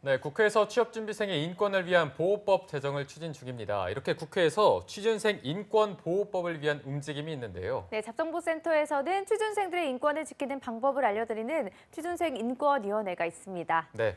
네, 국회에서 취업준비생의 인권을 위한 보호법 제정을 추진 중입니다. 이렇게 국회에서 취준생 인권 보호법을 위한 움직임이 있는데요. 네, 잡정보센터에서는 취준생들의 인권을 지키는 방법을 알려드리는 취준생 인권위원회가 있습니다. 네,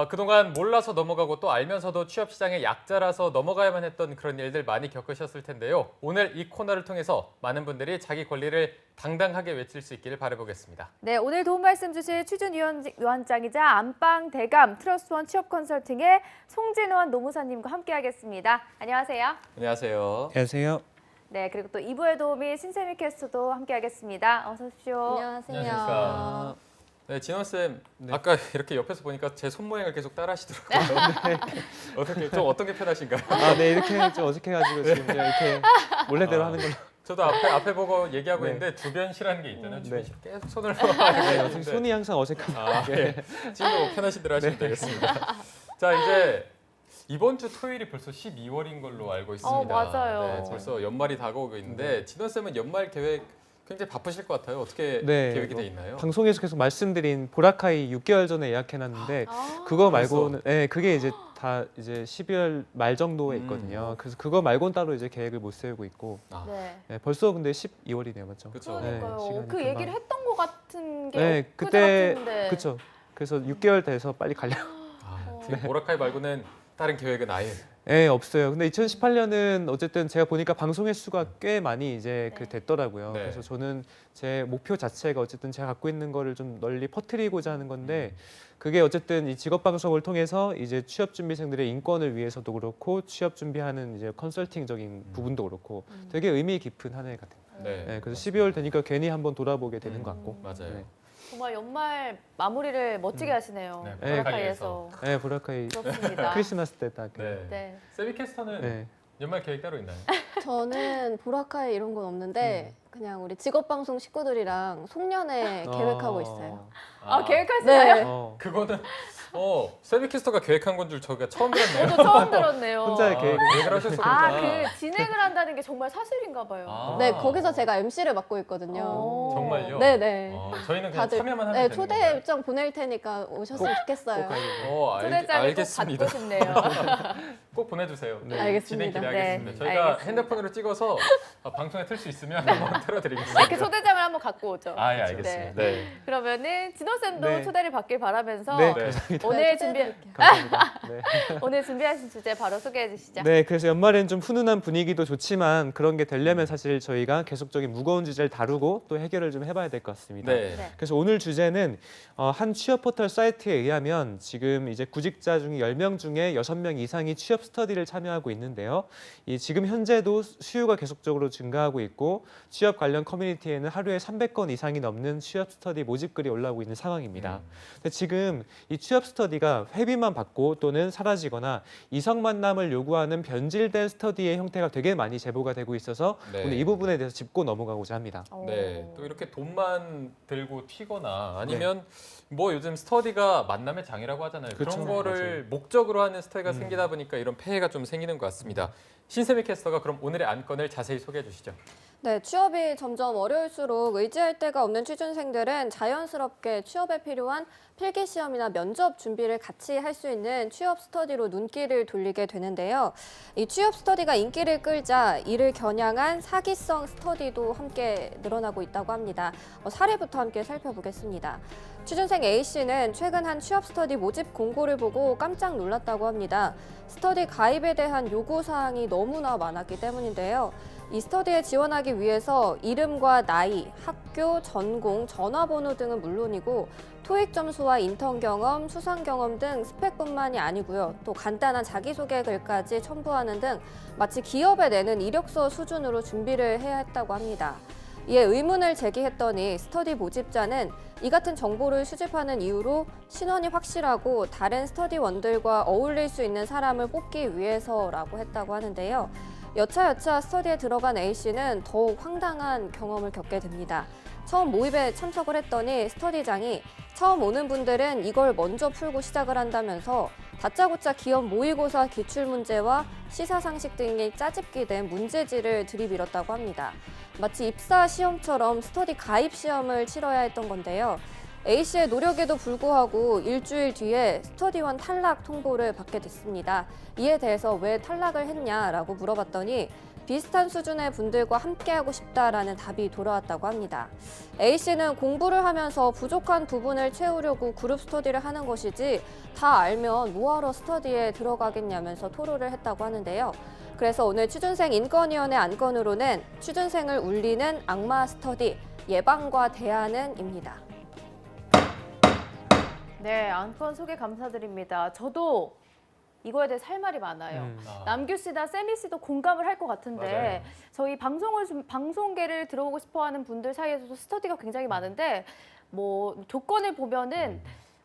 그동안 몰라서 넘어가고 또 알면서도 취업시장의 약자라서 넘어가야만 했던 그런 일들 많이 겪으셨을 텐데요. 오늘 이 코너를 통해서 많은 분들이 자기 권리를 당당하게 외칠 수 있기를 바라보겠습니다. 네, 오늘 도움 말씀 주실 취준위원장이자 안방 대감 트러스트원 취업 컨설팅의 송진원 노무사님과 함께하겠습니다. 안녕하세요. 안녕하세요. 안녕하세요. 네, 그리고 또 2부의 도우미 신세미 캐스터도 함께하겠습니다. 어서 오십시오. 안녕하세요. 안녕하십니까. 네, 진원쌤, 아까 이렇게 옆에서 보니까 제 손 모양을 계속 따라 하시더라고요. 어떤 게 편하신가요? 네, 이렇게 좀 어색해가지고 지금 그냥 이렇게 원래대로 하는 걸로. 저도 앞에 보고 얘기하고 네. 있는데 주변시라는 게 있잖아요. 주변시 계속 손을 네, 모아야 손이 항상 어색합니다. 네. 지금도 뭐 편하신 대로 하시면 되겠습니다. 자, 이제 이번 주 토요일이 벌써 12월인 걸로 알고 있습니다. 맞아요. 네, 벌써 연말이 다가오고 있는데 진원쌤은 연말 계획 굉장히 바쁘실 것 같아요. 어떻게 네, 계획이 돼 있나요? 방송에서 계속 말씀드린 보라카이 6개월 전에 예약해놨는데 그거 말고는 그게 이제 다 이제 12월 말 정도에 있거든요. 그래서 그거 말고는 따로 이제 계획을 못 세우고 있고. 네. 벌써 근데 12월이네요, 맞죠? 그렇죠. 그러니까요. 시간이 그 금방. 얘기를 했던 것 같은 게 네, 엊그제 그때 같은데. 그렇죠. 그래서 6개월 돼서 빨리 가려고. 지금 보라카이 말고는 다른 계획은 아예. 네, 없어요. 근데 2018년은 어쨌든 제가 보니까 방송 횟수가 꽤 많이 이제 네. 됐더라고요. 네. 그래서 저는 제 목표 자체가 어쨌든 제가 갖고 있는 거를 좀 널리 퍼뜨리고자 하는 건데 그게 어쨌든 이 직업 방송을 통해서 이제 취업 준비생들의 인권을 위해서도 그렇고 취업 준비하는 이제 컨설팅적인 부분도 그렇고 되게 의미 깊은 한 해 같아요. 네. 네, 그래서 12월 되니까 괜히 한번 돌아보게 되는 것 같고. 맞아요. 네. 정말 연말 마무리를 멋지게 하시네요. 네, 보라카이에서. 네, 보라카이 그렇습니다. 크리스마스 때 딱. 네. 네. 세미 캐스터는 네. 연말 계획 따로 있나요? 저는 보라카이 이런 건 없는데 그냥 우리 직업방송 식구들이랑 송년회 계획하고 있어요. 계획하시나요? 네. 그거는 세미 캐스터가 계획한 건 줄 저희가 처음 들었네요. 저도 처음 들었네요. 혼자 계획을 계획을 하셨었구나. 그 진행을 한다는 게 정말 사실인가 봐요. 아. 네, 거기서 제가 MC를 맡고 있거든요. 정말요? 네네. 저희는 그냥 다들 참여만 하면 네, 되는 초대 건가요? 일정 보낼 테니까 오셨으면 좋겠어요. 초대장을 꼭 알겠습니다. 받고 싶네요. 꼭 보내주세요. 네. 알겠습니다. 진행 기대하겠습니다. 네, 저희가 알겠습니다. 핸드폰으로 찍어서 방송에 틀 수 있으면 한번 틀어드리겠습니다. 이렇게 초대장을 한번 갖고 오죠. 아, 예, 알겠습니다. 네. 그러면은 진호 쌤도 네. 초대를 받길 바라면서 네, 네. 감사합니다. 오늘 초대해드릴게요. 감사합니다. 네. 오늘 준비하신 주제 바로 소개해 주시죠. 네, 그래서 연말엔 좀 훈훈한 분위기도 좋지만 그런 게 되려면 사실 저희가 계속적인 무거운 주제를 다루고 또 해결을 좀 해봐야 될 것 같습니다. 네. 네. 그래서 오늘 주제는 한 취업 포털 사이트에 의하면 지금 이제 구직자 중에 10명 중에 6명 이상이 취업 스터디를 참여하고 있는데요. 지금 현재도 수요가 계속적으로 증가하고 있고 취업 관련 커뮤니티에는 하루에 300건 이상이 넘는 취업 스터디 모집글이 올라오고 있는 상황입니다. 근데 지금 이 취업 스터디가 회비만 받고 또는 사라지거나 이성 만남을 요구하는 변질된 스터디의 형태가 되게 많이 제보가 되고 있어서 네. 오늘 이 부분에 대해서 짚고 넘어가고자 합니다. 네, 또 이렇게 돈만 들고 튀거나 아니면 뭐 요즘 스터디가 만남의 장이라고 하잖아요. 그런 그쵸, 거를 목적으로 하는 스터디가 생기다 보니까 이런 폐해가 좀 생기는 것 같습니다. 신세미 캐스터가 그럼 오늘의 안건을 자세히 소개해 주시죠. 네, 취업이 점점 어려울수록 의지할 데가 없는 취준생들은 자연스럽게 취업에 필요한 필기시험이나 면접 준비를 같이 할 수 있는 취업 스터디로 눈길을 돌리게 되는데요. 이 취업 스터디가 인기를 끌자 이를 겨냥한 사기성 스터디도 함께 늘어나고 있다고 합니다. 사례부터 함께 살펴보겠습니다. 취준생 A씨는 최근 한 취업 스터디 모집 공고를 보고 깜짝 놀랐다고 합니다. 스터디 가입에 대한 요구사항이 너무나 많았기 때문인데요. 이 스터디에 지원하기 위해서 이름과 나이, 학교, 전공, 전화번호 등은 물론이고 토익 점수와 인턴 경험, 수상 경험 등 스펙뿐만이 아니고요. 또 간단한 자기소개 글까지 첨부하는 등 마치 기업에 내는 이력서 수준으로 준비를 해야 했다고 합니다. 이에 의문을 제기했더니 스터디 모집자는 이 같은 정보를 수집하는 이유로 신원이 확실하고 다른 스터디원들과 어울릴 수 있는 사람을 뽑기 위해서라고 했다고 하는데요. 여차여차 스터디에 들어간 A씨는 더욱 황당한 경험을 겪게 됩니다. 처음 모집에 참석을 했더니 스터디장이 처음 오는 분들은 이걸 먼저 풀고 시작을 한다면서 다짜고짜 기업 모의고사 기출문제와 시사상식 등이 짜집기된 문제지를 들이밀었다고 합니다. 마치 입사 시험처럼 스터디 가입 시험을 치러야 했던 건데요. A씨의 노력에도 불구하고 일주일 뒤에 스터디원 탈락 통보를 받게 됐습니다. 이에 대해서 왜 탈락을 했냐라고 물어봤더니 비슷한 수준의 분들과 함께하고 싶다라는 답이 돌아왔다고 합니다. A씨는 공부를 하면서 부족한 부분을 채우려고 그룹 스터디를 하는 것이지 다 알면 뭐하러 스터디에 들어가겠냐면서 토로를 했다고 하는데요. 그래서 오늘 취준생 인권위원회 안건으로는 취준생을 울리는 악마 스터디, 예방과 대안은입니다. 네, 안건 소개 감사드립니다. 저도 이거에 대해서 할 말이 많아요. 남규 씨나 세미 씨도 공감을 할 것 같은데 맞아요. 저희 방송계를 들어오고 싶어하는 분들 사이에서도 스터디가 굉장히 많은데 뭐 조건을 보면은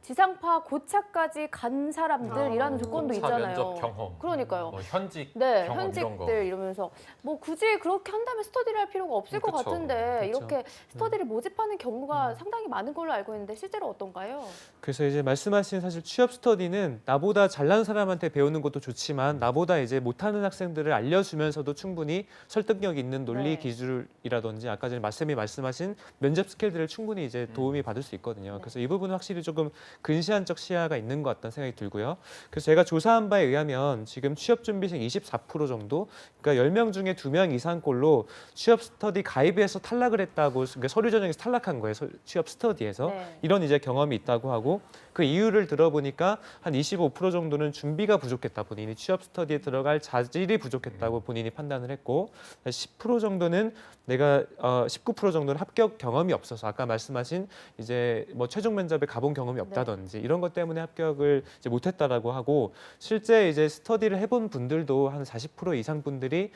지상파 고차까지 간 사람들이라는 조건도 고차 있잖아요. 면접 경험. 그러니까요. 뭐 현직 네, 경험 이런 거. 현직들 이러면서 뭐 굳이 그렇게 한다면 스터디를 할 필요가 없을 것 그쵸. 같은데 그쵸. 이렇게 스터디를 모집하는 경우가 상당히 많은 걸로 알고 있는데 실제로 어떤가요? 그래서 이제 말씀하신 사실 취업 스터디는 나보다 잘난 사람한테 배우는 것도 좋지만 나보다 이제 못하는 학생들을 알려주면서도 충분히 설득력 있는 논리 네. 기술이라든지 아까 전에 마쌤이 말씀하신 면접 스킬들을 충분히 이제 도움이 받을 수 있거든요. 네. 그래서 이 부분은 확실히 조금 근시안적 시야가 있는 것 같다는 생각이 들고요. 그래서 제가 조사한 바에 의하면 지금 취업 준비생 24% 정도, 그러니까 10명 중에 2명 이상꼴로 취업 스터디 가입해서 탈락을 했다고, 그러니까 서류 전형에서 탈락한 거예요. 취업 스터디에서. 네. 이런 이제 경험이 있다고 하고 그 이유를 들어보니까 한 25% 정도는 준비가 부족했다, 본인이 취업 스터디에 들어갈 자질이 부족했다고 본인이 판단을 했고 10% 정도는 내가 19% 정도는 합격 경험이 없어서 아까 말씀하신 이제 뭐 최종 면접에 가본 경험이 없다든지 이런 것 때문에 합격을 이제 못했다라고 하고 실제 이제 스터디를 해본 분들도 한 40% 이상 분들이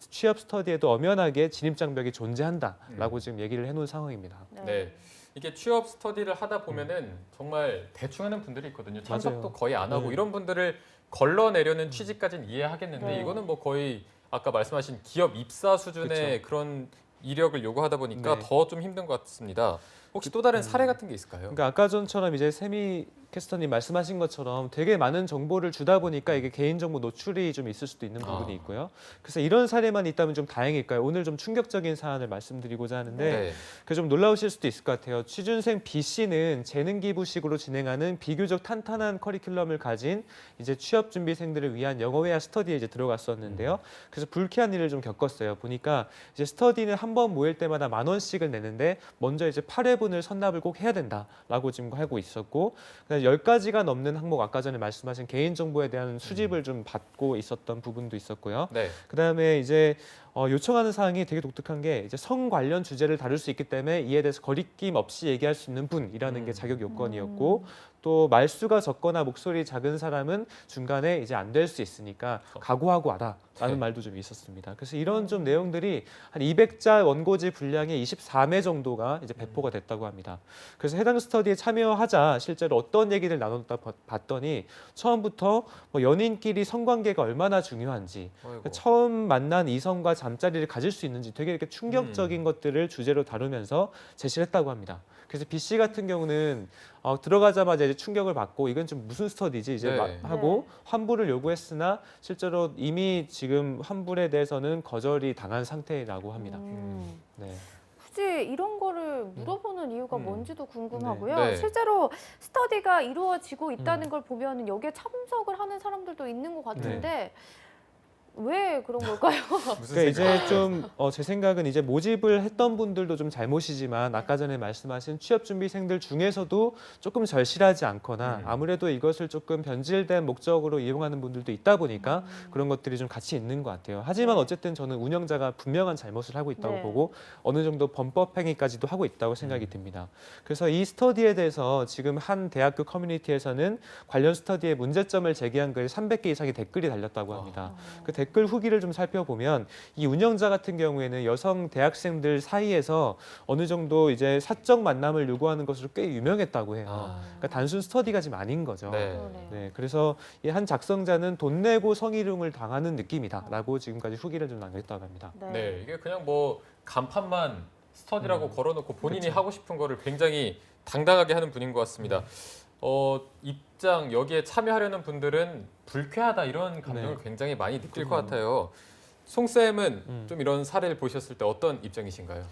취업 스터디에도 엄연하게 진입 장벽이 존재한다라고 지금 얘기를 해놓은 상황입니다. 네. 이게 취업 스터디를 하다 보면은 정말 대충 하는 분들이 있거든요. 참석도 맞아요. 거의 안 하고 이런 분들을 걸러내려는 취지까지는 이해하겠는데 네. 이거는 뭐 거의 아까 말씀하신 기업 입사 수준의 그런 이력을 요구하다 보니까 네. 더 좀 힘든 것 같습니다. 혹시 또 다른 사례 같은 게 있을까요? 그러니까 아까 전처럼 이제 세미 캐스터님 말씀하신 것처럼 되게 많은 정보를 주다 보니까 이게 개인정보 노출이 좀 있을 수도 있는 부분이 있고요. 그래서 이런 사례만 있다면 좀 다행일까요? 오늘 좀 충격적인 사안을 말씀드리고자 하는데 네. 그래서 좀 놀라우실 수도 있을 것 같아요. 취준생 B 씨는 재능 기부식으로 진행하는 비교적 탄탄한 커리큘럼을 가진 이제 취업 준비생들을 위한 영어회화 스터디에 이제 들어갔었는데요. 그래서 불쾌한 일을 좀 겪었어요. 보니까 이제 스터디는 한 번 모일 때마다 10,000원씩을 내는데 먼저 이제 8회분을 선납을 꼭 해야 된다라고 지금 하고 있었고 10가지가 넘는 항목 아까 전에 말씀하신 개인정보에 대한 수집을 좀 받고 있었던 부분도 있었고요. 네. 그다음에 이제 요청하는 사항이 되게 독특한 게 이제 성 관련 주제를 다룰 수 있기 때문에 이에 대해서 거리낌 없이 얘기할 수 있는 분이라는 게 자격 요건이었고 또 말수가 적거나 목소리 작은 사람은 중간에 이제 안 될 수 있으니까 각오하고 와라라는 말도 좀 있었습니다. 그래서 이런 좀 내용들이 한 200자 원고지 분량의 23회 정도가 이제 배포가 됐다고 합니다. 그래서 해당 스터디에 참여하자 실제로 어떤 얘기를 나눴다 봤더니 처음부터 뭐 연인끼리 성관계가 얼마나 중요한지 아이고. 처음 만난 이성과 잠자리를 가질 수 있는지 되게 이렇게 충격적인 것들을 주제로 다루면서 제시를 했다고 합니다. 그래서 B 씨 같은 경우는 들어가자마자 이제 충격을 받고 이건 좀 무슨 스터디지 이제 네. 하고 환불을 요구했으나 실제로 이미 지금 환불에 대해서는 거절이 당한 상태라고 합니다. 네. 굳이 이런 거를 물어보는 이유가 뭔지도 궁금하고요. 네. 실제로 스터디가 이루어지고 있다는 걸 보면 여기에 참석을 하는 사람들도 있는 것 같은데 왜 그런 걸까요? 무슨 그러니까 생각? 이제 좀 제 생각은 이제 모집을 했던 분들도 좀 잘못이지만 아까 전에 말씀하신 취업 준비생들 중에서도 조금 절실하지 않거나 아무래도 이것을 조금 변질된 목적으로 이용하는 분들도 있다 보니까 그런 것들이 좀 같이 있는 것 같아요. 하지만 어쨌든 저는 운영자가 분명한 잘못을 하고 있다고 네. 보고 어느 정도 범법 행위까지도 하고 있다고 생각이 듭니다. 그래서 이 스터디에 대해서 지금 한 대학교 커뮤니티에서는 관련 스터디에 문제점을 제기한 글이 300개 이상의 댓글이 달렸다고 합니다. 그 댓글 후기를 좀 살펴보면 이 운영자 같은 경우에는 여성 대학생들 사이에서 어느 정도 이제 사적 만남을 요구하는 것으로 꽤 유명했다고 해요. 그러니까 단순 스터디가 지금 아닌 거죠. 네. 네, 그래서 이 한 작성자는 돈 내고 성희롱을 당하는 느낌이다라고 지금까지 후기를 좀 남겼다고 합니다. 네, 이게 그냥 뭐 간판만 스터디라고 걸어놓고 본인이 하고 싶은 거를 굉장히 당당하게 하는 분인 것 같습니다. 입장 여기에 참여하려는 분들은 불쾌하다 이런 감정을 굉장히 많이 느낄 것 같아요. 송 쌤은 좀 이런 사례를 보셨을 때 어떤 입장이신가요?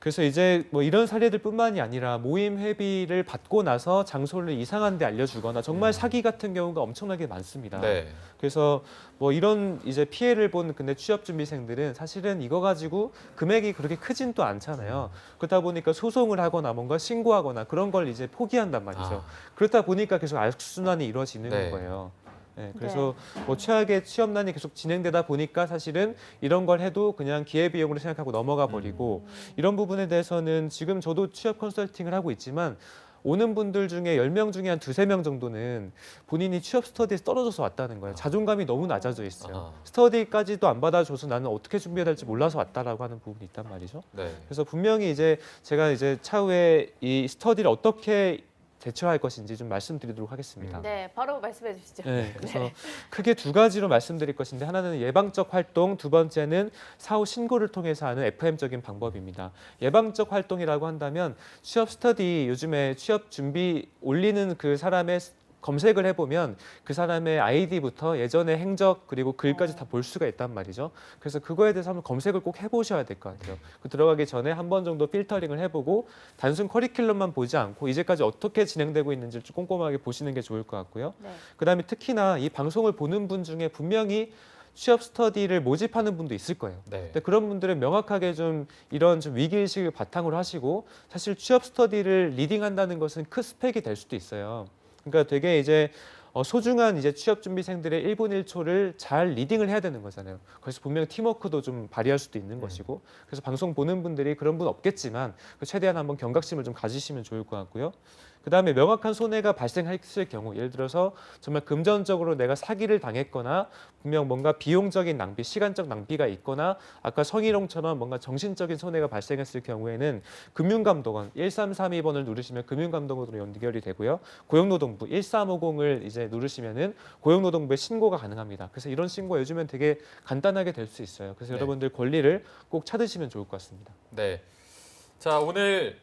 그래서 이제 뭐 이런 사례들뿐만이 아니라 모임 회비를 받고 나서 장소를 이상한 데 알려주거나 정말 사기 같은 경우가 엄청나게 많습니다. 네. 그래서 뭐 이런 이제 피해를 본 근데 취업 준비생들은 사실은 이거 가지고 금액이 그렇게 크진 또 않잖아요. 그러다 보니까 소송을 하거나 뭔가 신고하거나 그런 걸 이제 포기한단 말이죠. 그렇다 보니까 계속 악순환이 이루어지는 네. 거예요. 네, 그래서 뭐 최악의 취업난이 계속 진행되다 보니까 사실은 이런 걸 해도 그냥 기회비용으로 생각하고 넘어가 버리고 이런 부분에 대해서는 지금 저도 취업 컨설팅을 하고 있지만 오는 분들 중에 10명 중에 한 2~3명 정도는 본인이 취업 스터디에서 떨어져서 왔다는 거예요. 자존감이 너무 낮아져 있어요. 스터디까지도 안 받아줘서 나는 어떻게 준비해야 될지 몰라서 왔다라고 하는 부분이 있단 말이죠. 네. 그래서 분명히 이제 제가 이제 차후에 이 스터디를 어떻게 대처할 것인지 좀 말씀드리도록 하겠습니다. 네, 바로 말씀해 주시죠. 네, 그래서 크게 두 가지로 말씀드릴 것인데 하나는 예방적 활동, 두 번째는 사후 신고를 통해서 하는 FM적인 방법입니다. 예방적 활동이라고 한다면 취업 스터디 요즘에 취업 준비 올리는 그 사람의 검색을 해보면 그 사람의 아이디부터 예전의 행적 그리고 글까지 다 볼 수가 있단 말이죠. 그래서 그거에 대해서 한번 검색을 꼭 해보셔야 될 것 같아요. 그 들어가기 전에 한 번 정도 필터링을 해보고 단순 커리큘럼만 보지 않고 이제까지 어떻게 진행되고 있는지를 좀 꼼꼼하게 보시는 게 좋을 것 같고요. 네. 그다음에 특히나 이 방송을 보는 분 중에 분명히 취업 스터디를 모집하는 분도 있을 거예요. 네. 근데 그런 분들은 명확하게 좀 이런 좀 위기의식을 바탕으로 하시고 사실 취업 스터디를 리딩한다는 것은 큰 스펙이 될 수도 있어요. 그러니까 되게 이제 소중한 이제 취업 준비생들의 1분 1초를 잘 리딩을 해야 되는 거잖아요. 그래서 분명 팀워크도 좀 발휘할 수도 있는 것이고 그래서 방송 보는 분들이 그런 분 없겠지만 최대한 한번 경각심을 좀 가지시면 좋을 것 같고요. 그다음에 명확한 손해가 발생했을 경우 예를 들어서 정말 금전적으로 내가 사기를 당했거나 분명 뭔가 비용적인 낭비, 시간적 낭비가 있거나 아까 성희롱처럼 뭔가 정신적인 손해가 발생했을 경우에는 금융감독원 1332번을 누르시면 금융감독원으로 연결이 되고요. 고용노동부 1350을 이제 누르시면은 고용노동부에 신고가 가능합니다. 그래서 이런 신고가 요즘엔 되게 간단하게 될 수 있어요. 그래서 네. 여러분들 권리를 꼭 찾으시면 좋을 것 같습니다. 네. 자, 오늘